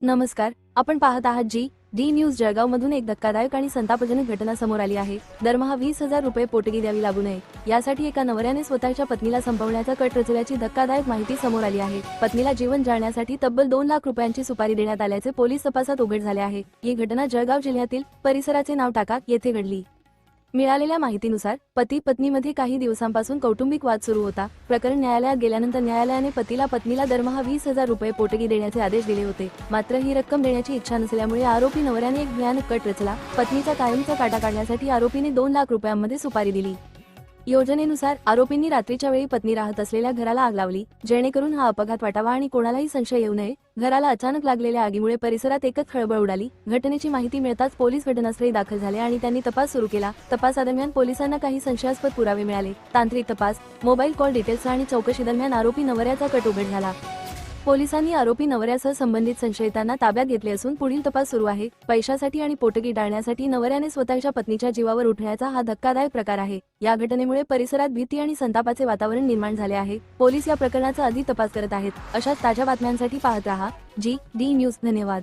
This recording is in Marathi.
नमस्कार, आपण पाहत आहात डी न्यूज. जळगाव मधून एक धक्कादायक आणि संतापजनक घटना समोर आली आहे. दरमहा 20,000 रुपये पोटगी द्यावी लागू नये यासाठी एका नवऱ्याने स्वतःच्या पत्नीला संपवण्याचा कट रचल्याची धक्कादायक माहिती समोर आली आहे. पत्नीला जीवन जाळण्यासाठी तब्बल 2 लाख रुपयांची सुपारी देण्यात आल्याचे पोलीस तपासात उघड झाले आहे. ही घटना जळगाव जिल्ह्यातील परिसराचे नाव टाका येथे घडली. मिळालेल्या माहितीनुसार पती पत्नीमध्ये काही दिवसांपासून कौटुंबिक वाद सुरू होता. प्रकरण न्यायालयात गेल्यानंतर न्यायालयाने पत्नीला दरमहा 20,000 रुपये पोटगी देण्याचे आदेश दिले होते. मात्र ही रक्कम देण्याची इच्छा नसल्यामुळे आरोपी नवऱ्याने एक भयानक कट रचला. पत्नीचा कायमचा काटा काढण्यासाठी आरोपीने 2 लाख रुपयांमध्ये सुपारी दिली. योजनेनुसार आरोपींनी रात्रीच्या वेळी पत्नी राहत असलेल्या घराला आग लावली, जेणेकरून हा अपघात वाटावा आणि कोणालाही संशय येऊ नये. घराला अचानक लागलेल्या आगीमुळे परिसरात एकच खळबळ उडाली. घटनेची माहिती मिळताच पोलीस घटनास्थळी दाखल झाले आणि त्यांनी तपास सुरू केला. तपासादरम्यान पोलिसांना काही संशयास्पद पुरावे मिळाले. तांत्रिक तपास, मोबाईल कॉल डिटेल्स आणि चौकशी दरम्यान आरोपी नवऱ्याचा कट उघड झाला. पोलिसांनी आरोपी नवऱ्यासह संबंधित संशयितांना ताब्यात घेतले असून पुढील तपास सुरू आहे. पैशासाठी आणि पोटगी टाळण्यासाठी नवऱ्याने स्वतःच्या पत्नीच्या जीवावर उठण्याचा हा धक्कादायक प्रकार आहे. या घटनेमुळे परिसरात भीती आणि संतापाचे वातावरण निर्माण झाले आहे. पोलीस या प्रकरणाचा अधिक तपास करत आहेत. अशाच ताज्या बातम्यांसाठी पाहत रहा डी न्यूज. धन्यवाद.